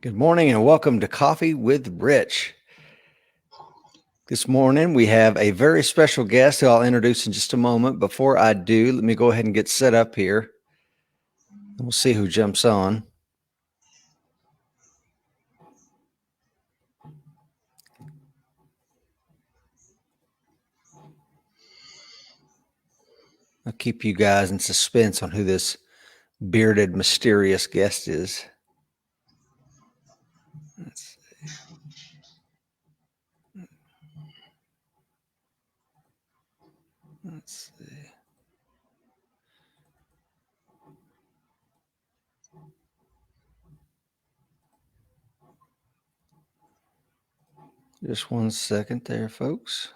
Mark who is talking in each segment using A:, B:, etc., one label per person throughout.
A: Good morning and welcome to Coffee with Rich. This morning we have a very special guest who I'll introduce in just a moment. Before I do, let me go ahead and get set up here. We'll see who jumps on. I'll keep you guys in suspense on who this bearded, mysterious guest is. Let's see. Just 1 second there, folks.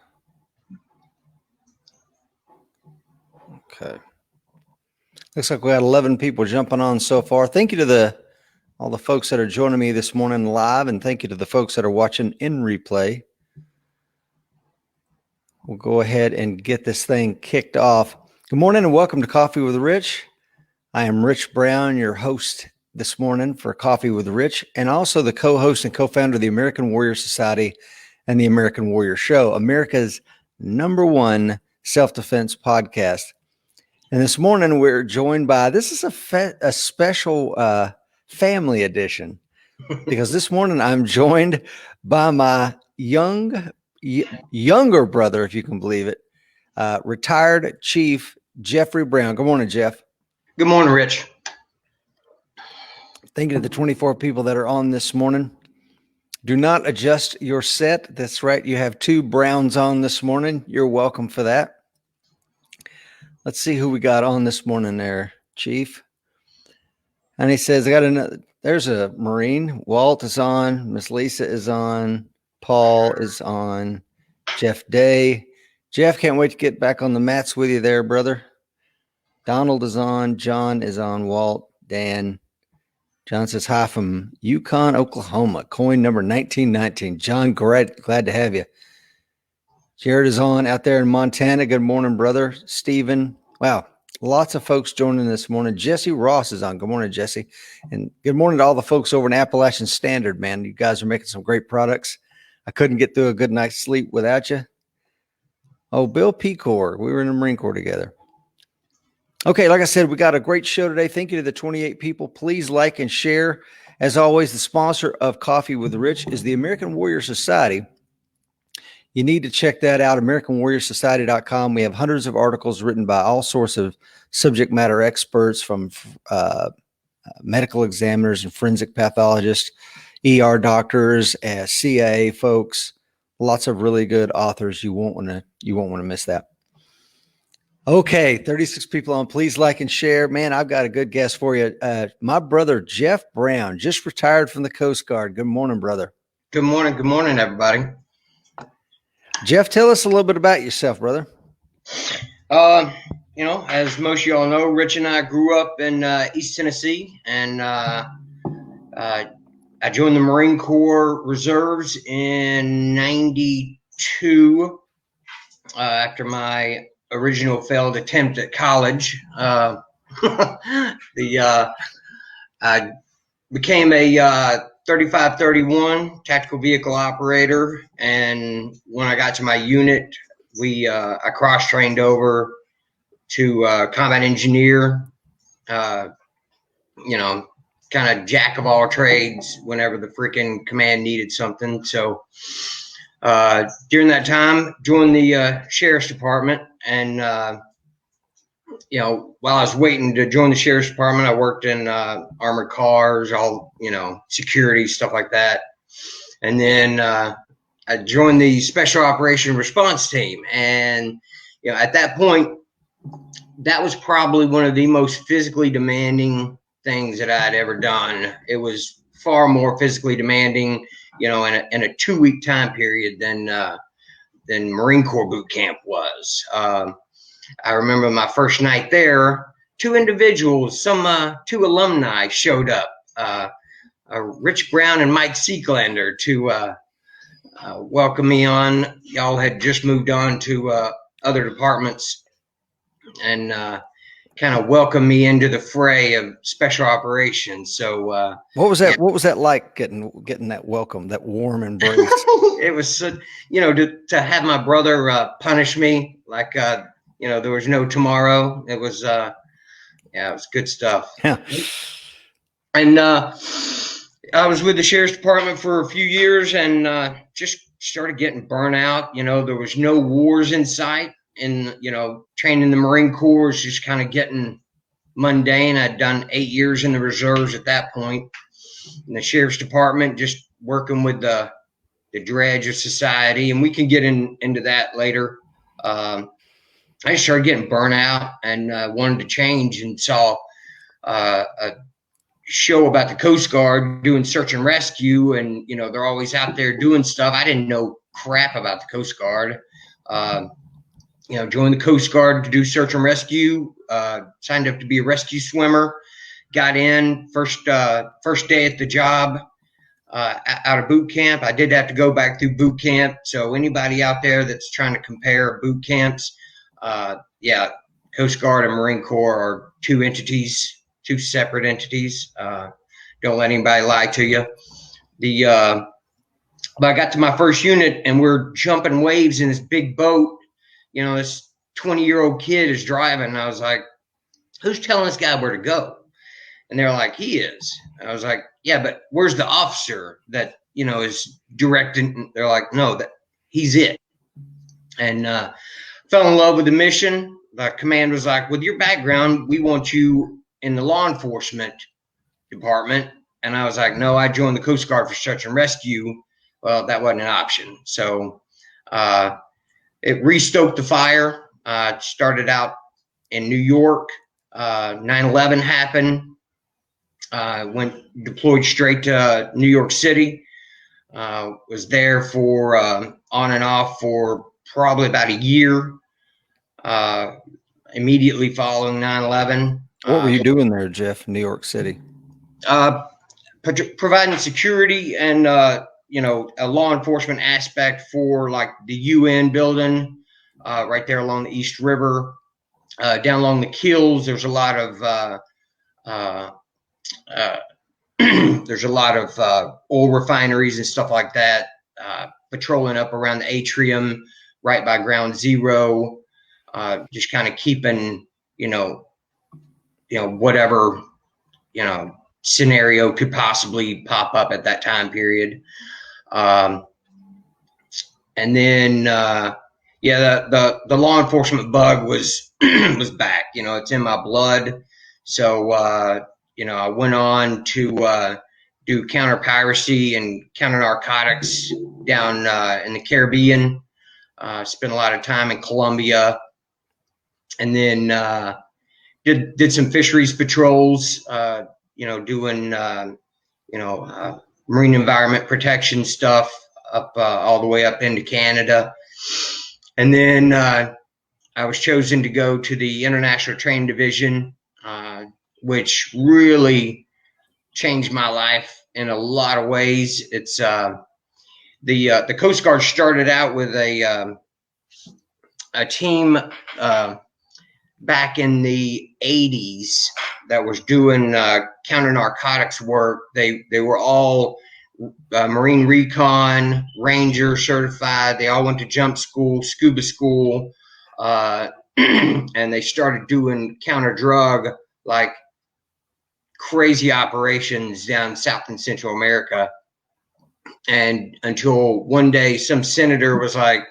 A: Okay. Looks like we got 11 people jumping on so far. Thank you to all the folks that are joining me this morning live, and thank you to the folks that are watching in replay. We'll go ahead and get this thing kicked off. Good morning and welcome to Coffee with Rich. I am Rich Brown, your host this morning for Coffee with Rich, and also the co-host and co-founder of the American Warrior Society and the American Warrior Show, America's #1 self-defense podcast. And this morning we're joined by, this is a special family edition, because this morning I'm joined by my younger brother, if you can believe it, retired Chief Jeffrey Brown. Good morning, Jeff.
B: Good morning, Rich.
A: Thank you to the 24 people that are on this morning. Do not adjust your set. That's right. You have 2 Browns on this morning. You're welcome for that. Let's see who we got on this morning there, Chief. And he says, I got another. There's a Marine. Walt is on. Miss Lisa is on. Paul is on. Jeff Day. Jeff, can't wait to get back on the mats with you there, brother. Donald is on. John is on. Walt. Dan. John says hi from Yukon, Oklahoma. Coin number 1919. John, glad to have you. Jared is on out there in Montana. Good morning, brother. Stephen. Wow. Lots of folks joining this morning. Jesse Ross is on. Good morning, Jesse. And good morning to all the folks over in Appalachian Standard, man. You guys are making some great products. I couldn't get through a good night's sleep without you. Oh, Bill Pecor. We were in the Marine Corps together. Okay, like I said, we got a great show today. Thank you to the 28 people. Please like and share. As always, the sponsor of Coffee with Rich is the American Warrior Society. You need to check that out, AmericanWarriorSociety.com. We have hundreds of articles written by all sorts of subject matter experts, from medical examiners and forensic pathologists, ER doctors, CIA folks, lots of really good authors. You won't want to miss that. Okay, 36 people on. Please like and share. Man, I've got a good guest for you. My brother, Jeff Brown, just retired from the Coast Guard. Good morning, brother.
B: Good morning. Good morning, everybody.
A: Jeff, tell us a little bit about yourself, brother.
B: As most of y'all know, Rich and I grew up in East Tennessee, and I joined the Marine Corps Reserves in '92 after my original failed attempt at college. I became a 3531 tactical vehicle operator, and when I got to my unit, I cross-trained over to combat engineer. Kind of jack of all trades whenever the freaking command needed something. So during that time, joined the sheriff's department, and while I was waiting to join the sheriff's department, I worked in armored cars, all security stuff like that. And then I joined the special operation response team, and at that point, that was probably one of the most physically demanding things that I had ever done. It was far more physically demanding, in a 2-week time period than Marine Corps boot camp was. I remember my first night there, 2 individuals, two alumni showed up, Rich Brown and Mike Seeklander, to welcome me on. Y'all had just moved on to other departments, and kind of welcomed me into the fray of special operations. So
A: What was that?
B: yeah.
A: What was that like getting that welcome, that warm embrace?
B: It was, to have my brother punish me like, there was no tomorrow. It was, it was good stuff.
A: Yeah.
B: And I was with the sheriff's department for a few years and just started getting burnt out. There was no wars in sight. And, training the Marine Corps was just kind of getting mundane. I'd done 8 years in the reserves at that point. In the sheriff's department, just working with the dredge of society, and we can get into that later. I just started getting burnt out and wanted to change, and saw a show about the Coast Guard doing search and rescue, and they're always out there doing stuff. I didn't know crap about the Coast Guard. Joined the Coast Guard to do search and rescue. Signed up to be a rescue swimmer. Got in first day at the job. Out of boot camp. I did have to go back through boot camp. So anybody out there that's trying to compare boot camps, Coast Guard and Marine Corps are two separate entities. Don't let anybody lie to you. But I got to my first unit and we're jumping waves in this big boat. This 20-year-old kid is driving. And I was like, who's telling this guy where to go? And they're like, he is. And I was like, yeah, but where's the officer that, is directing? They're like, no, that he's it. And fell in love with the mission. The command was like, with your background, we want you in the law enforcement department. And I was like, no, I joined the Coast Guard for search and rescue. Well, that wasn't an option. So it restoked the fire. Started out in New York. 9/11 happened. Went deployed straight to New York City. Was there for on and off for probably about a year. Immediately following 9/11.
A: What were you doing there, Jeff? New York City.
B: Providing security and a law enforcement aspect for like the UN building right there along the East River. Down along the Kills, there's a lot of oil refineries and stuff like that. Patrolling up around the atrium, right by Ground Zero, just kind of keeping, whatever, scenario could possibly pop up at that time period. And then, the law enforcement bug was was back. It's in my blood. So, I went on to do counter piracy and counter narcotics down in the Caribbean. Spent a lot of time in Colombia, and then did some fisheries patrols. Doing marine environment protection stuff up all the way up into Canada. And then I was chosen to go to the International Training Division, which really changed my life in a lot of ways. It's the Coast Guard started out with a team back in the 80s that was doing counter narcotics work. They were all Marine Recon, Ranger certified. They all went to jump school, scuba school, and they started doing counter drug, like crazy operations down South and Central America. And until one day, some senator was like,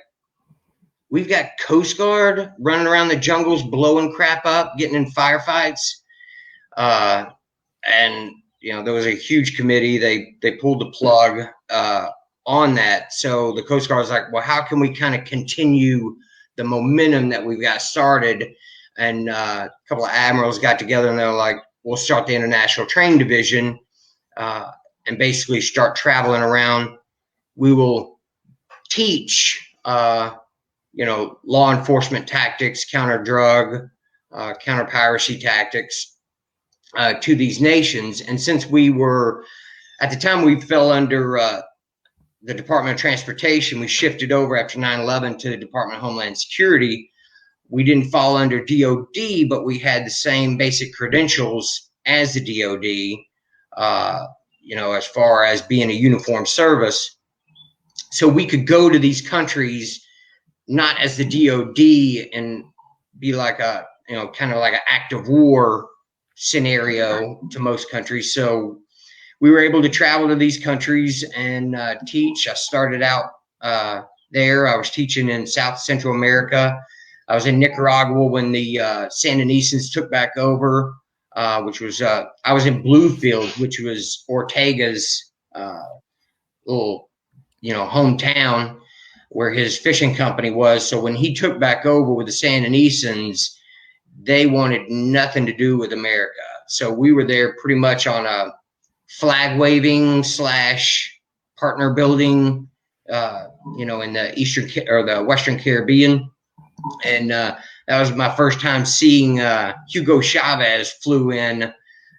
B: we've got Coast Guard running around the jungles, blowing crap up, getting in firefights. And there was a huge committee. They pulled the plug on that. So the Coast Guard was like, well, how can we kind of continue the momentum that we've got started? And a couple of admirals got together and they were like, we'll start the International Training Division and basically start traveling around. We will teach, law enforcement tactics, counter drug, counter piracy tactics to these nations. And since we were, at the time we fell under the Department of Transportation, we shifted over after 9/11 to the Department of Homeland Security. we didn't fall under DOD, but we had the same basic credentials as the DOD, as far as being a uniformed service. So we could go to these countries not as the DOD and be like a, kind of like an act of war scenario to most countries. So we were able to travel to these countries and teach. I started out there. I was teaching in South Central America. I was in Nicaragua when the Sandinistas took back over, which was I was in Bluefield, which was Ortega's little, hometown where his fishing company was. So when he took back over with the Sandinistas, they wanted nothing to do with America. So we were there pretty much on a flag waving / partner building, in the Eastern or the Western Caribbean. And that was my first time seeing Hugo Chavez flew in,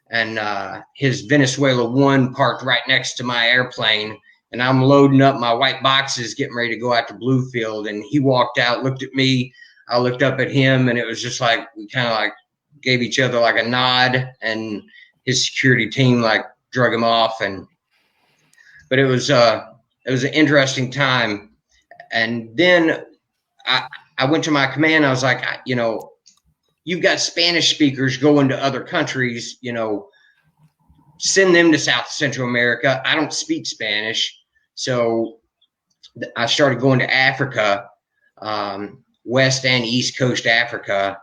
B: and his Venezuela One parked right next to my airplane. And I'm loading up my white boxes, getting ready to go out to Bluefield. And he walked out, looked at me. I looked up at him, and it was just like we kind of like gave each other like a nod, and his security team like drug him off. But it was an interesting time. And then I went to my command. I was like, you've got Spanish speakers going to other countries, send them to South Central America. I don't speak Spanish. So I started going to Africa, West and East Coast Africa,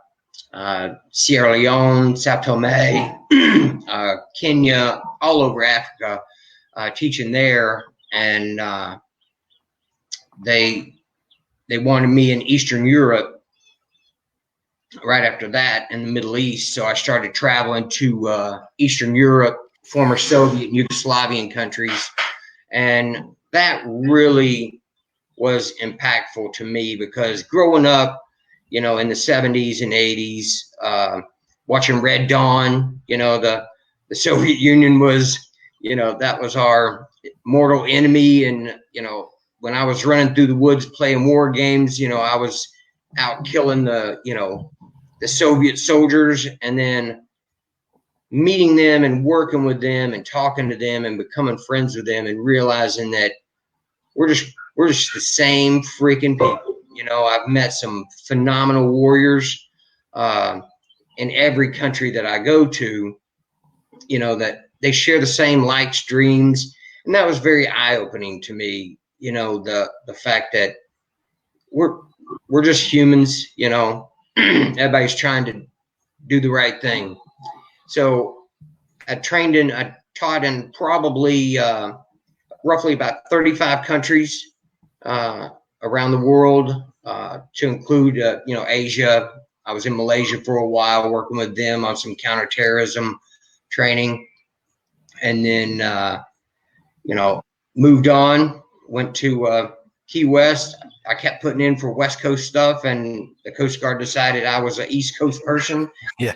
B: Sierra Leone, Sao Tome, Kenya, all over Africa, teaching there. And they wanted me in Eastern Europe right after that, in the Middle East. So I started traveling to Eastern Europe, former Soviet and Yugoslavian countries. And that really was impactful to me, because growing up, in the 70s and 80s, watching Red Dawn, the Soviet Union was, that was our mortal enemy. And, when I was running through the woods playing war games, I was out killing the Soviet soldiers, and then meeting them and working with them and talking to them and becoming friends with them, and realizing that we're just the same freaking people. I've met some phenomenal warriors in every country that I go to, that they share the same likes, dreams. And that was very eye-opening to me, the fact that we're just humans, everybody's trying to do the right thing. So I taught in probably roughly about 35 countries around the world, to include, Asia. I was in Malaysia for a while working with them on some counterterrorism training. And then, moved on, went to Key West. I kept putting in for West Coast stuff, and the Coast Guard decided I was an East Coast person.
A: Yeah.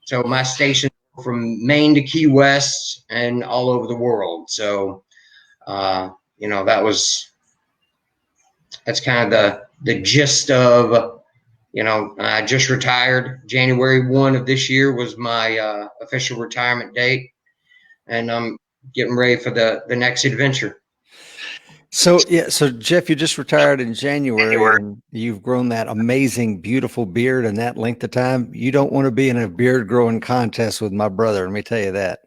B: So my station from Maine to Key West and all over the world. So, that's kind of the gist of, I just retired. January 1 of this year was my official retirement date, and I'm getting ready for the next adventure.
A: So Jeff, you just retired in January, and you've grown that amazing, beautiful beard in that length of time. You don't want to be in a beard growing contest with my brother. Let me tell you that.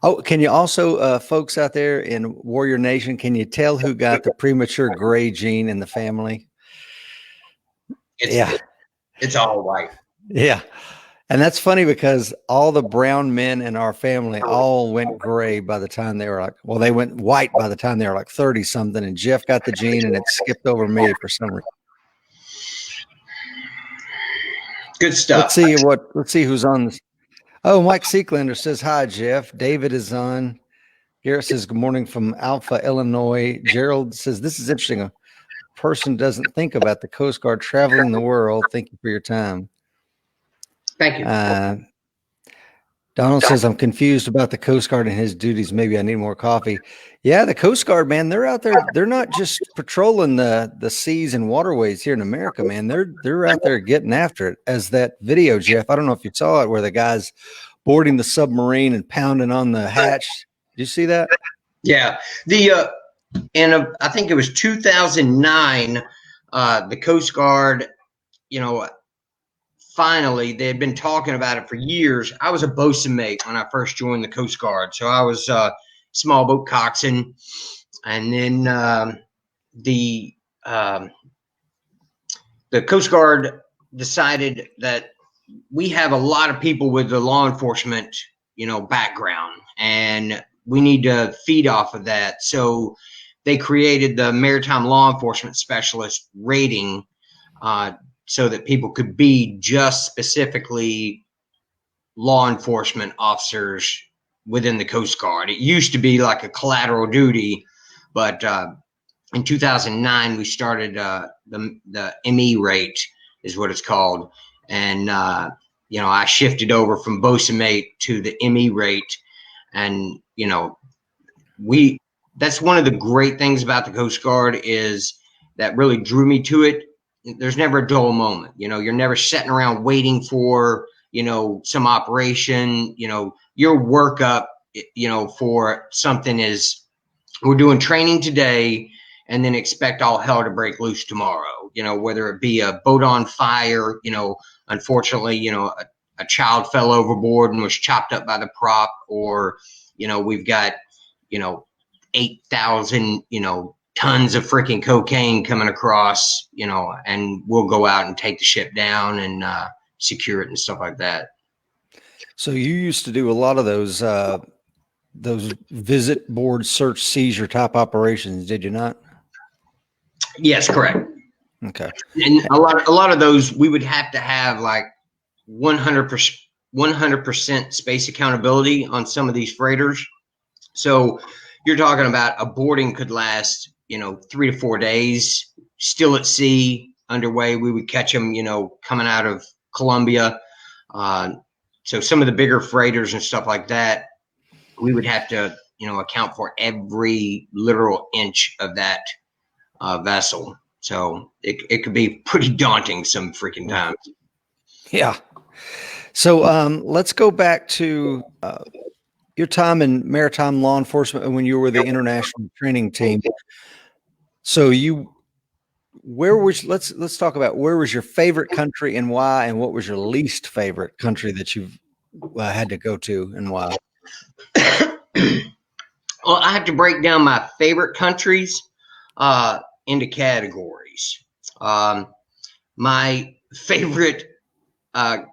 A: Oh, can you also, folks out there in Warrior Nation, can you tell who got the premature gray gene in the family?
B: It's all white.
A: Yeah. And that's funny, because all the brown men in our family all went gray by the time they were they went white by the time they were like 30 something. And Jeff got the gene, and it skipped over me for some reason.
B: Good stuff.
A: Let's see who's on this. Oh, Mike Seeklander says, hi, Jeff. David is on. Garrett says, good morning from Alpha, Illinois. Gerald says, this is interesting. A person doesn't think about the Coast Guard traveling the world. Thank you for your time.
B: Thank you.
A: Donald says, I'm confused about the Coast Guard and his duties. Maybe I need more coffee. Yeah, the Coast Guard, man, they're out there. They're not just patrolling the seas and waterways here in America, man. They're out there getting after it. As that video, Jeff, I don't know if you saw it, where the guy's boarding the submarine and pounding on the hatch. Did you see that?
B: Yeah. I think it was 2009, the Coast Guard, finally, they had been talking about it for years. I was a bosun mate when I first joined the Coast Guard. So I was small boat coxswain. And then the Coast Guard decided that we have a lot of people with the law enforcement, background, and we need to feed off of that. So they created the Maritime Law Enforcement Specialist rating, so that people could be just specifically law enforcement officers within the Coast Guard. It used to be like a collateral duty, but in 2009 we started the ME rate is what it's called, and I shifted over from bosun mate to the ME rate, and that's one of the great things about the Coast Guard is that really drew me to it. There's never a dull moment. You're never sitting around waiting for, some operation. Your workup, for something is we're doing training today and then expect all hell to break loose tomorrow, whether it be a boat on fire, unfortunately, a child fell overboard and was chopped up by the prop, or, we've got, 8,000, tons of freaking cocaine coming across, and we'll go out and take the ship down and secure it and stuff like that.
A: So you used to do a lot of those visit, board, search, seizure type operations, did you not?
B: Yes, correct.
A: Okay.
B: And a lot of those we would have to have like 100% space accountability on some of these freighters. So you're talking about a boarding could last 3 to 4 days, still at sea, underway. We would catch them, coming out of Colombia. So some of the bigger freighters and stuff like that, we would have to, account for every literal inch of that vessel. So it could be pretty daunting some freaking times.
A: Yeah. So let's go back to your time in maritime law enforcement and when you were the international training team. So let's talk about where was your favorite country and why, and what was your least favorite country that you've had to go to and why?
B: Well, I have to break down my favorite countries into categories. My favorite, I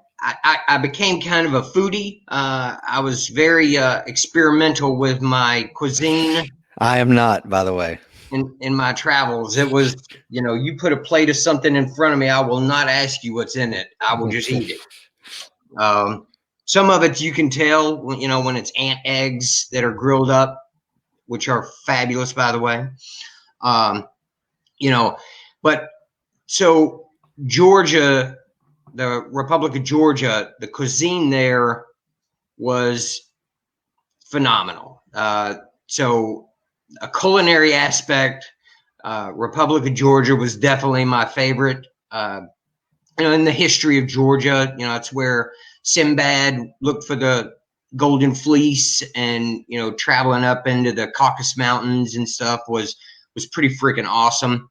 B: became kind of a foodie. I was very experimental with my cuisine.
A: I am not, by the way.
B: In my travels, it was, you put a plate of something in front of me, I will not ask you what's in it. I will just eat it. Some of it you can tell, when it's ant eggs that are grilled up, which are fabulous, by the way. But so Georgia, the Republic of Georgia, the cuisine there was phenomenal. So a culinary aspect, Republic of Georgia was definitely my favorite. In the history of Georgia, it's where Sinbad looked for the golden fleece, and traveling up into the Caucasus Mountains and stuff was pretty freaking awesome.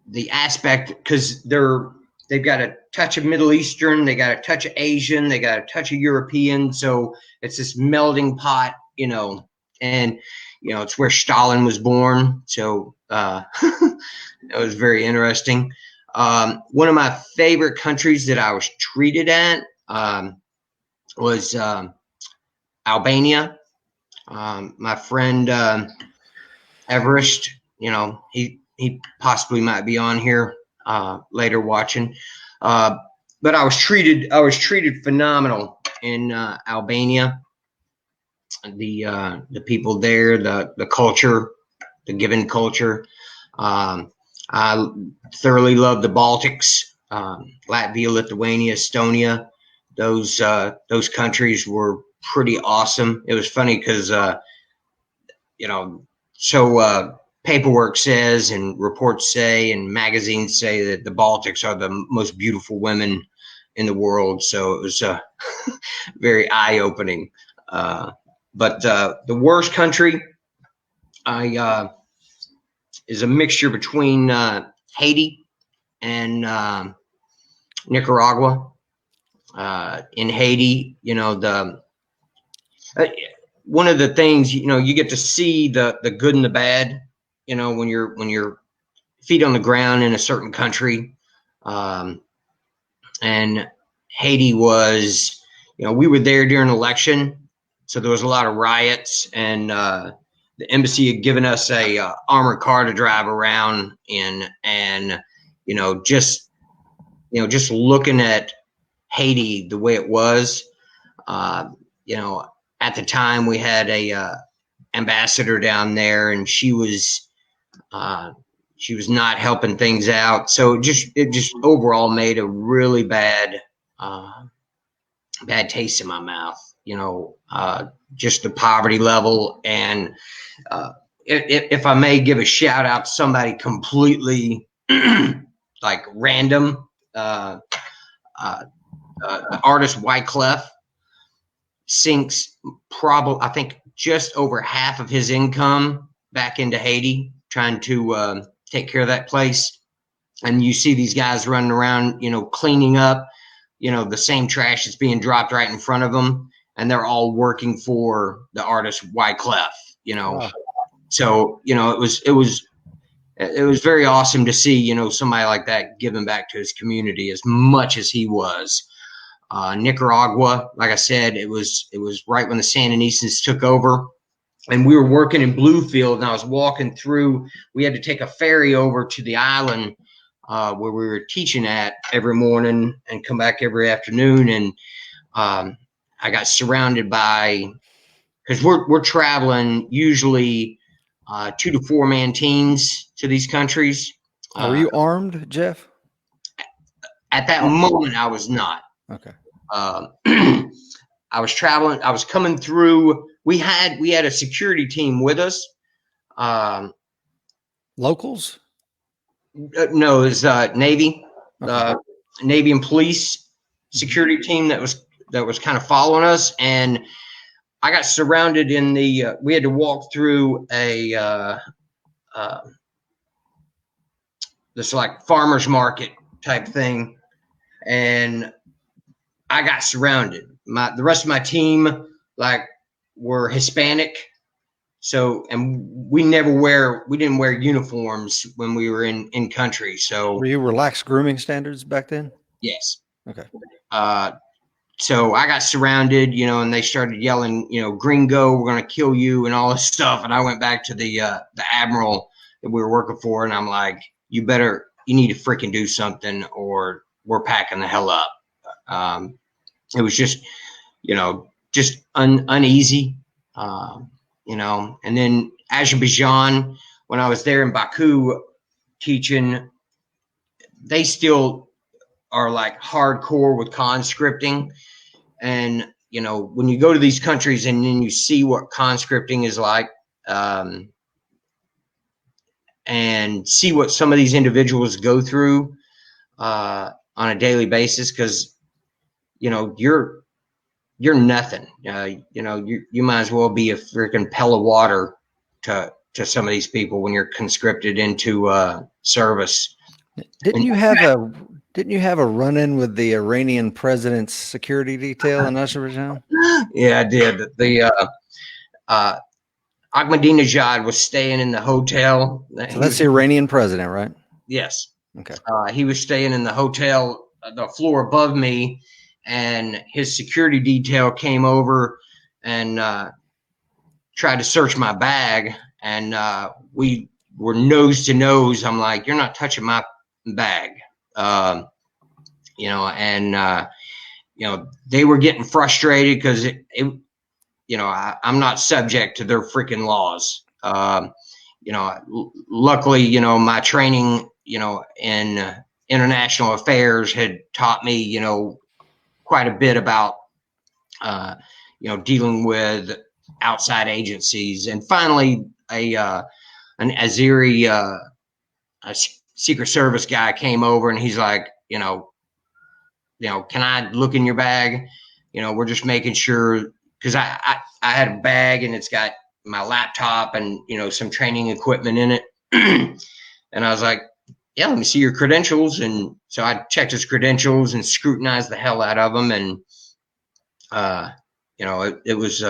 B: The aspect, because they've got a touch of Middle Eastern, they got a touch of Asian, they got a touch of European, so it's this melding pot, and it's where Stalin was born, so that was very interesting. One of my favorite countries that I was treated at was Albania. My friend Everest, he possibly might be on here later watching, but I was treated phenomenal in Albania. The people there, the culture, the given culture. I thoroughly love the Baltics. Latvia, Lithuania, Estonia. Those countries were pretty awesome. It was funny because paperwork says and reports say and magazines say that the Baltics are the most beautiful women in the world. So it was very eye-opening. But the worst country is a mixture between Haiti and Nicaragua. In Haiti, one of the things, you get to see the good and the bad, when you're feet on the ground in a certain country. And Haiti was, we were there during an election, so there was a lot of riots, and the embassy had given us a armored car to drive around in, and just looking at Haiti the way it was, at the time we had a ambassador down there, and she was not helping things out. So it just overall made a really bad taste in my mouth. Just the poverty level, and if I may give a shout out to somebody completely like random, the artist Wyclef sinks I think just over half of his income back into Haiti, trying to take care of that place. And you see these guys running around, cleaning up, the same trash that's being dropped right in front of them, and they're all working for the artist Wyclef. Wow. So it was very awesome to see somebody like that giving back to his community as much as he was. Nicaragua, like I said, it was right when the Sandinistas took over, and we were working in Bluefield, and I was walking through. We had to take a ferry over to the island where we were teaching at every morning and come back every afternoon. And I got surrounded by, because we're traveling usually 2 to 4 man teams to these countries.
A: Were you armed, Jeff?
B: At that moment, I was not.
A: Okay.
B: I was traveling. I was coming through. We had a security team with us.
A: Locals?
B: No, it was Navy,
A: Okay.
B: Navy and police security team that was kind of following us, and I got surrounded in the. We had to walk through a this like farmers market type thing, and I got surrounded. The rest of my team were Hispanic, so, and we didn't wear uniforms when we were in country. So
A: were you relaxed grooming standards back then?
B: Yes.
A: Okay.
B: So I got surrounded, and they started yelling, "Gringo, we're gonna kill you," and all this stuff. And I went back to the admiral that we were working for, and I'm like, "You need to freaking do something, or we're packing the hell up." It was just, uneasy, And then Azerbaijan, when I was there in Baku teaching, they still are like hardcore with conscripting. And, when you go to these countries and then you see what conscripting is like, and see what some of these individuals go through on a daily basis, because, you're nothing. You might as well be a freaking pail of water to some of these people when you're conscripted into service.
A: Didn't you have a run-in with the Iranian president's security detail in Azerbaijan?
B: Yeah, I did. The Ahmadinejad was staying in the hotel.
A: So that's the Iranian president, right?
B: Yes.
A: Okay.
B: He was staying in the hotel, the floor above me, and his security detail came over and tried to search my bag, and we were nose to nose. I'm like, "You're not touching my bag," and they were getting frustrated because I'm not subject to their freaking laws. Luckily, my training, in international affairs had taught me, you know, quite a bit about, you know, dealing with outside agencies. And finally, an Azeri, a Secret Service guy came over, and he's like, can I look in your bag? You know, we're just making sure, because I had a bag and it's got my laptop and, you know, some training equipment in it. And I was like, yeah, let me see your credentials. And so I checked his credentials and scrutinized the hell out of them. And, you know, it was,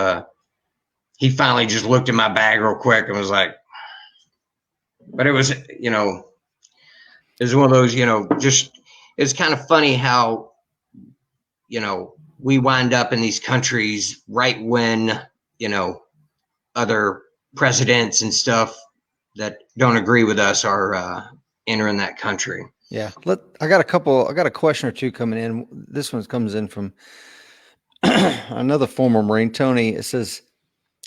B: he finally just looked at my bag real quick and was like, but it was, you know, it was one of those, you know, just, it's kind of funny how, you know, we wind up in these countries right when, you know, other presidents and stuff that don't agree with us are entering that country.
A: Yeah. I got a question or two coming in. This one comes in from another former Marine, Tony. It says,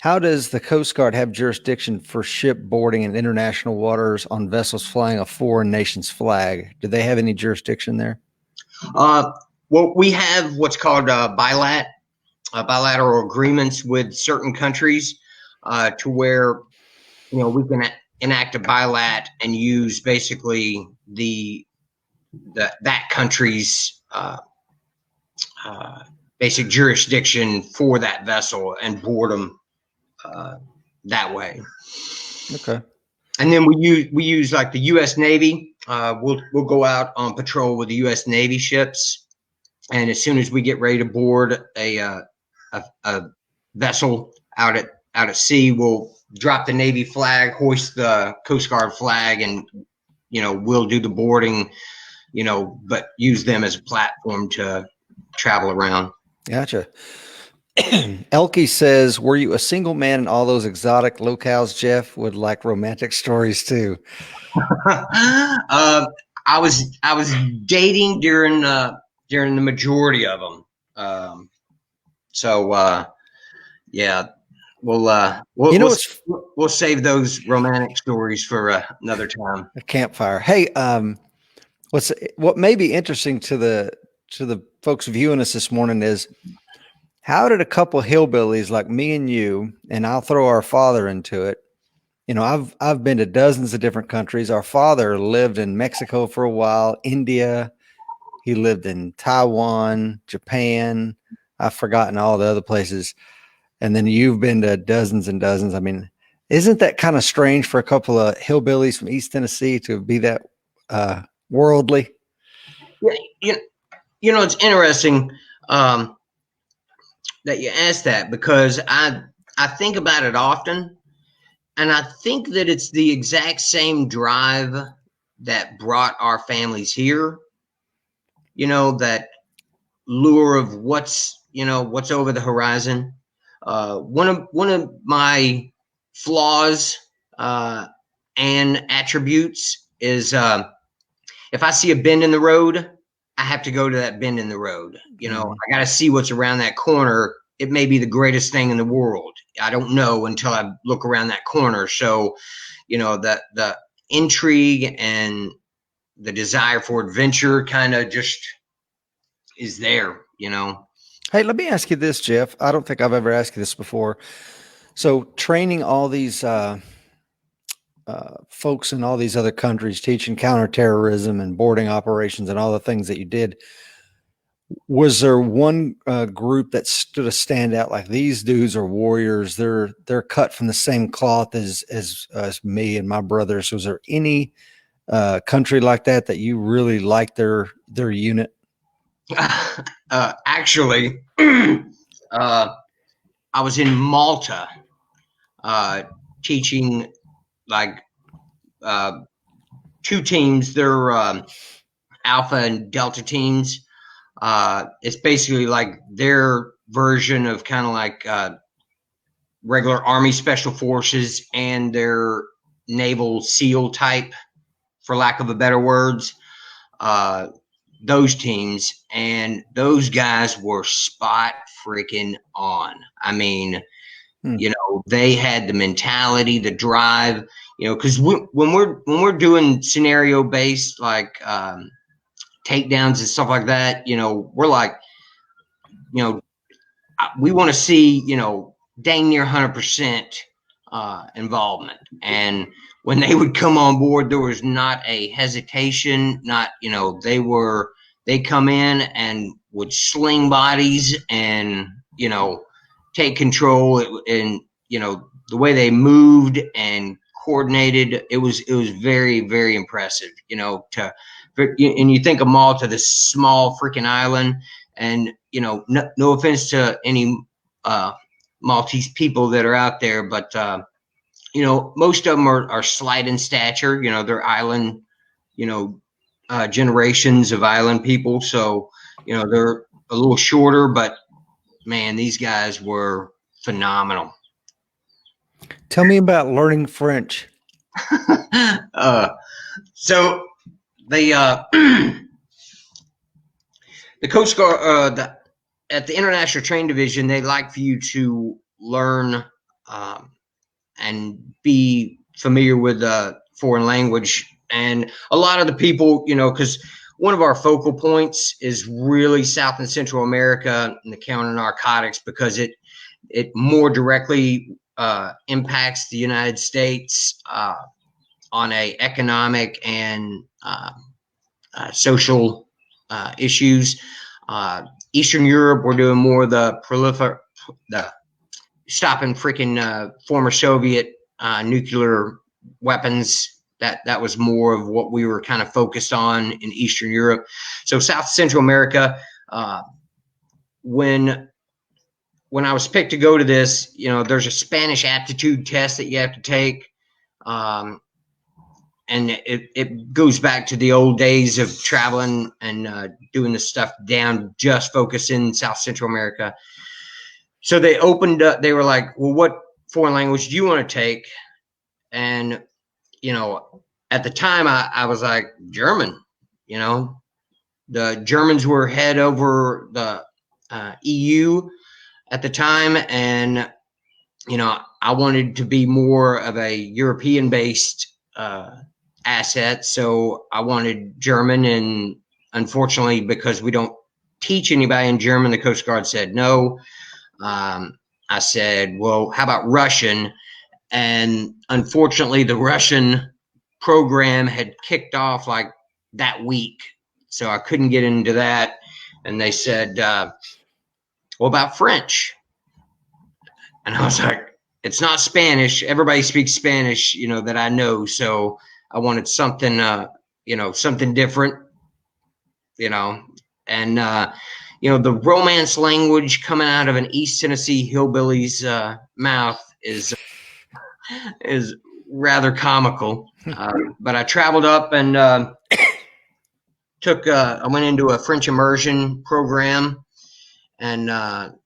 A: how does the Coast Guard have jurisdiction for ship boarding in international waters on vessels flying a foreign nation's flag? Do they have any jurisdiction there?
B: Well, we have what's called bilateral agreements with certain countries to where, you know, we can enact a bilat and use basically that country's basic jurisdiction for that vessel and board them that way.
A: Okay.
B: And then we use like the U.S. Navy. We'll go out on patrol with the U.S. Navy ships. And as soon as we get ready to board a vessel out at sea, we'll drop the Navy flag, hoist the Coast Guard flag, and, you know, we'll do the boarding, you know, but use them as a platform to travel around.
A: Gotcha. Elke says, were you a single man in all those exotic locales, Jeff? Would like romantic stories too.
B: I was dating during the majority of them. Yeah, we'll save those romantic stories for another time.
A: A campfire. Hey, what may be interesting to the folks viewing us this morning is, how did a couple hillbillies like me and you, and I'll throw our father into it. You know, I've been to dozens of different countries. Our father lived in Mexico for a while, India. He lived in Taiwan, Japan. I've forgotten all the other places. And then you've been to dozens and dozens. I mean, isn't that kind of strange for a couple of hillbillies from East Tennessee to be that worldly?
B: Yeah, you know, it's interesting that you asked that, because I think about it often, and I think that it's the exact same drive that brought our families here. You know, that lure of what's over the horizon. One of my flaws and attributes is, if I see a bend in the road, I have to go to that bend in the road. You know, I got to see what's around that corner. It may be the greatest thing in the world. I don't know until I look around that corner. So, you know, the intrigue and the desire for adventure kind of just is there, you know.
A: Hey, let me ask you this, Jeff. I don't think I've ever asked you this before. So training all these folks in all these other countries, teaching counterterrorism and boarding operations and all the things that you did, was there one group that stood a standout, like these dudes are warriors, they're cut from the same cloth as me and my brothers? Was there any country like that you really liked their unit?
B: Actually, I was in Malta teaching like two teams. They're Alpha and Delta teams. It's basically like their version of kind of like regular Army Special Forces and their naval SEAL type, for lack of a better words. Those teams, and those guys were spot freaking on. I mean, you know, they had the mentality, the drive, you know, because when we're doing scenario based, like takedowns and stuff like that, we're like, we want to see, dang near 100% involvement. And when they would come on board, there was not a hesitation, not, they come in and would sling bodies and, take control. And, the way they moved and coordinated, it was very, very impressive, and you think of Malta, this small freaking island, and, no offense to any Maltese people that are out there, but, most of them are slight in stature, they're island, generations of island people. So, they're a little shorter, but man, these guys were phenomenal.
A: Tell me about learning French.
B: So the Coast Guard, at the International Training Division, they like for you to learn and be familiar with foreign language. And a lot of the people, because one of our focal points is really South and Central America and the counter narcotics, because it more directly impacts the United States on a economic and social issues. Eastern Europe, we're doing more of the stopping freaking former Soviet nuclear weapons. That was more of what we were kind of focused on in Eastern Europe. So South Central America, when I was picked to go to this, there's a Spanish aptitude test that you have to take. And it goes back to the old days of traveling and doing this stuff down, just focused in South Central America. So they opened up, they were like, well, what foreign language do you want to take? And, at the time I was like, German. The Germans were head over the EU at the time. And, I wanted to be more of a European based asset. So I wanted German. And unfortunately, because we don't teach anybody in German, the Coast Guard said no. I said, well, how about Russian? And unfortunately, the Russian program had kicked off like that week. So I couldn't get into that. And they said, what about French? And I was like, it's not Spanish. Everybody speaks Spanish, that I know. So I wanted something, something different, and, the Romance language coming out of an East Tennessee hillbilly's mouth is rather comical. But I traveled up and I went into a French immersion program and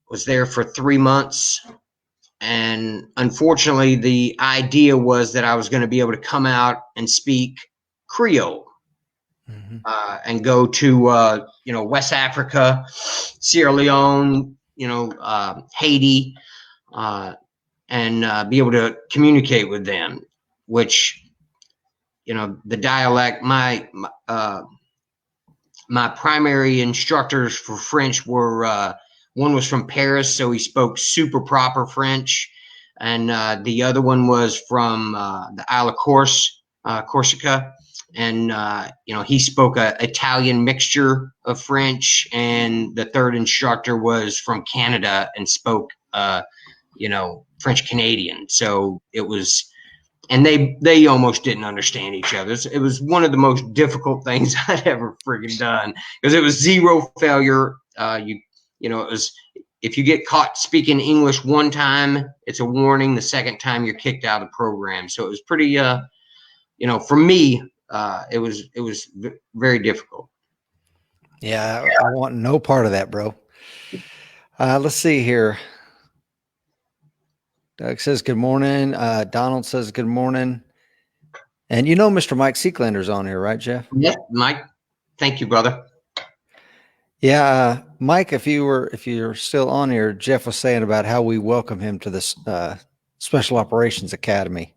B: was there for 3 months. And unfortunately, the idea was that I was going to be able to come out and speak Creole. And go to West Africa, Sierra Leone, Haiti, and be able to communicate with them. Which, the dialect. My primary instructors for French were one was from Paris, so he spoke super proper French, and the other one was from the Isle of Corsica. And, he spoke a Italian mixture of French, and the third instructor was from Canada and spoke, French Canadian. So it was, and they almost didn't understand each other. It was one of the most difficult things I'd ever friggin' done, because it was zero failure. It was, if you get caught speaking English one time, it's a warning. The second time, you're kicked out of the program. So it was pretty, for me, it was very difficult.
A: Yeah, I want no part of that, bro. Let's see here. Doug says good morning. Donald says good morning. And Mr. Mike Seeklander's on here, right, Jeff?
B: Yeah, Mike. Thank you, brother.
A: Yeah, Mike, if you're still on here, Jeff was saying about how we welcome him to this Special Operations Academy.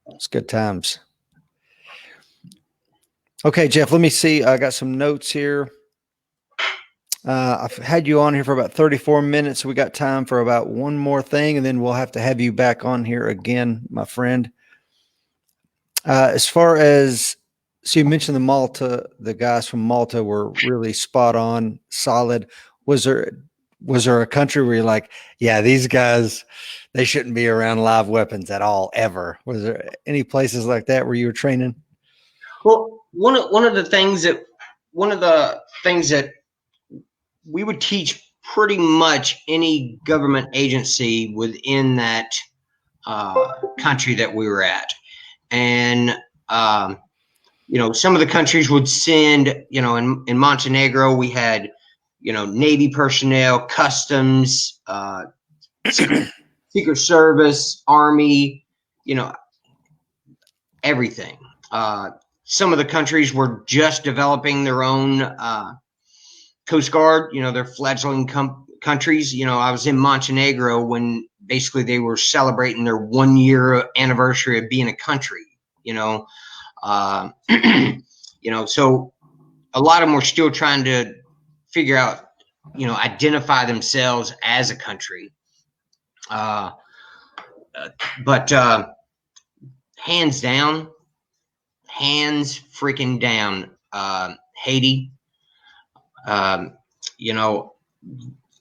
A: It's good times. Okay, Jeff, let me see. I got some notes here. I've had you on here for about 34 minutes. So we got time for about one more thing, and then we'll have to have you back on here again, my friend. As far as, so you mentioned the guys from Malta were really spot on, solid. Was there a country where you're like, yeah, these guys, they shouldn't be around live weapons at all, ever? Was there any places like that where you were training?
B: Well, one of the things that we would teach pretty much any government agency within that country that we were at, and some of the countries would send, in Montenegro we had, Navy personnel, customs, Secret Service, Army, everything. Some of the countries were just developing their own Coast Guard, their fledgling countries. I was in Montenegro when basically they were celebrating their 1 year anniversary of being a country, so a lot of them were still trying to figure out, identify themselves as a country. But hands freaking down, Haiti.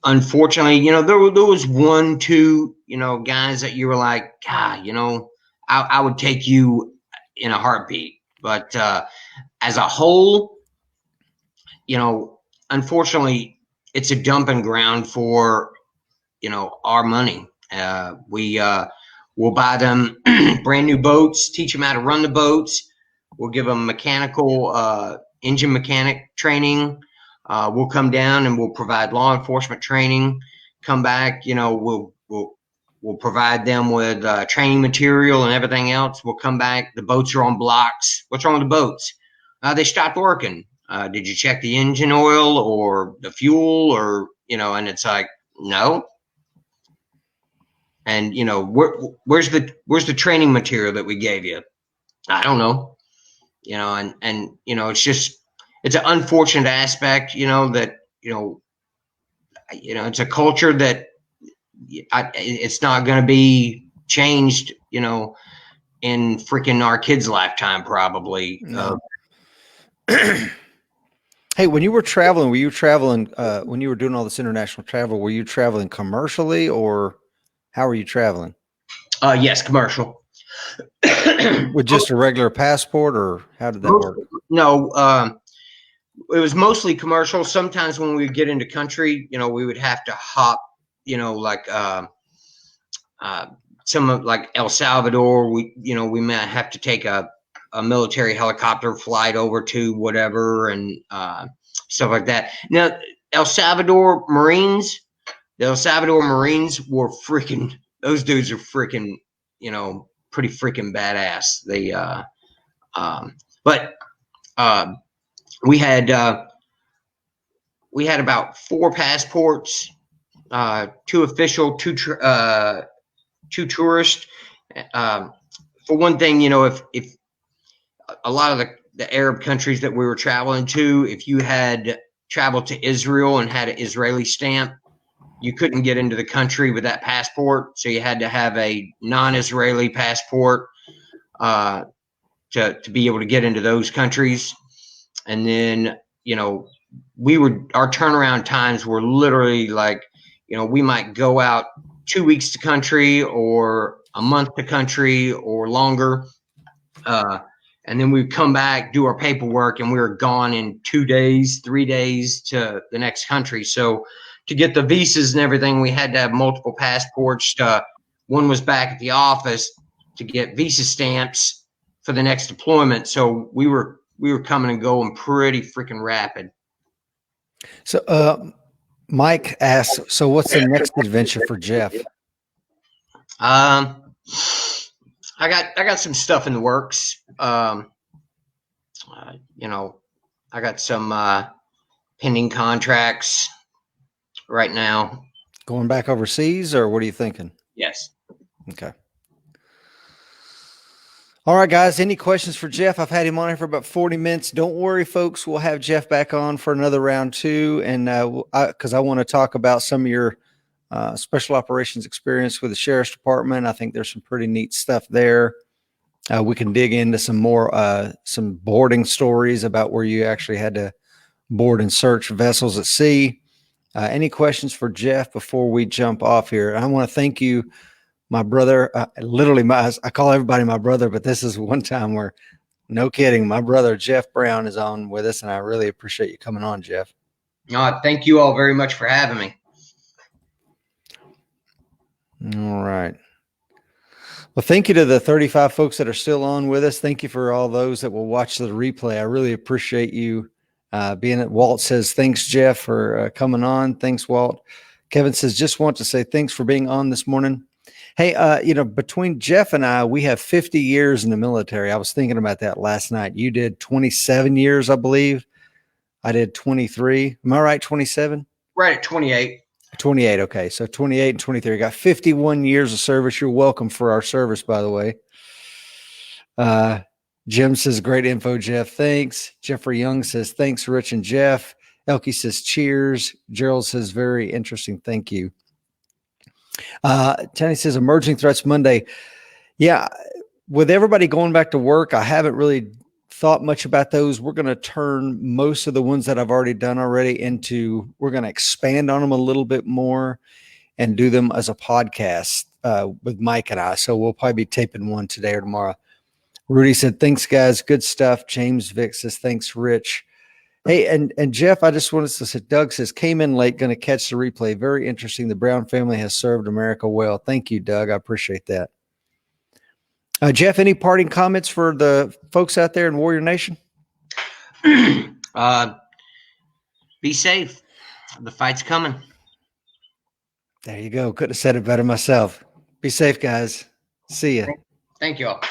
B: Unfortunately, there was one, two, guys that you were like, God, I would take you in a heartbeat. But as a whole, unfortunately, it's a dumping ground for, our money. We'll buy them brand new boats, teach them how to run the boats. We'll give them mechanical, engine mechanic training. We'll come down and we'll provide law enforcement training. Come back, we'll provide them with training material and everything else. We'll come back. The boats are on blocks. What's wrong with the boats? They stopped working. Did you check the engine oil or the fuel, or and it's like, no. And where's the training material that we gave you? I don't know. And it's an unfortunate aspect, that it's a culture that it's not going to be changed, in freaking our kids' lifetime, probably.
A: No. Hey, when you were traveling, when you were doing all this international travel, were you traveling commercially, or how were you traveling?
B: Yes, commercial.
A: With just a regular passport, or how did that work?
B: No, it was mostly commercial. Sometimes when we would get into country, we would have to hop, like some of like El Salvador. We might have to take a military helicopter flight over to whatever, and stuff like that. Now, the El Salvador Marines were freaking. Those dudes are freaking, pretty freaking badass. They, but we had about 4 passports, 2 official, 2 tourist. For one thing, if a lot of the Arab countries that we were traveling to, if you had traveled to Israel and had an Israeli stamp, you couldn't get into the country with that passport. So you had to have a non-Israeli passport to be able to get into those countries. And then, our turnaround times were literally like, we might go out 2 weeks to country, or a month to country, or longer. And then we'd come back, do our paperwork, and we were gone in 2 days, 3 days to the next country. So to get the visas and everything, we had to have multiple passports. One was back at the office to get visa stamps for the next deployment. So we were coming and going pretty freaking rapid.
A: So, Mike asks, so what's the next adventure for Jeff?
B: I got some stuff in the works. I got some pending contracts right now.
A: Going back overseas, or what are you thinking?
B: Yes.
A: Okay. All right, guys. Any questions for Jeff? I've had him on here for about 40 minutes. Don't worry, folks. We'll have Jeff back on for another round 2. And because I want to talk about some of your special operations experience with the sheriff's department. I think there's some pretty neat stuff there. We can dig into some more, some boarding stories about where you actually had to board and search vessels at sea. Any questions for Jeff before we jump off here? I want to thank you, my brother. Literally, I call everybody my brother, but this is one time where, no kidding, my brother Jeff Brown is on with us, and I really appreciate you coming on, Jeff.
B: Thank you all very much for having me.
A: All right. Well, thank you to the 35 folks that are still on with us. Thank you for all those that will watch the replay. I really appreciate you being it. Walt says, thanks, Jeff, for coming on. Thanks, Walt. Kevin says, just want to say thanks for being on this morning. Hey, between Jeff and I, we have 50 years in the military. I was thinking about that last night. You did 27 years, I believe. I did 23. Am I right? 27?
B: Right at 28.
A: 28. Okay. So 28 and 23. I got 51 years of service. You're welcome for our service, by the way. Jim says, great info, Jeff. Thanks. Jeffrey Young says, thanks, Rich and Jeff. Elkie says, cheers. Gerald says, very interesting. Thank you. Tony says, emerging threats Monday. Yeah. With everybody going back to work, I haven't really thought much about those. We're going to turn most of the ones that I've already done into, we're going to expand on them a little bit more and do them as a podcast with Mike and I. So we'll probably be taping one today or tomorrow. Rudy said, thanks, guys. Good stuff. James Vick says, thanks, Rich. Hey, and Jeff, I just wanted to say, Doug says, came in late, going to catch the replay. Very interesting. The Brown family has served America well. Thank you, Doug. I appreciate that. Jeff, any parting comments for the folks out there in Warrior Nation?
B: Be safe. The fight's coming.
A: There you go. Couldn't have said it better myself. Be safe, guys. See ya.
B: Thank you all.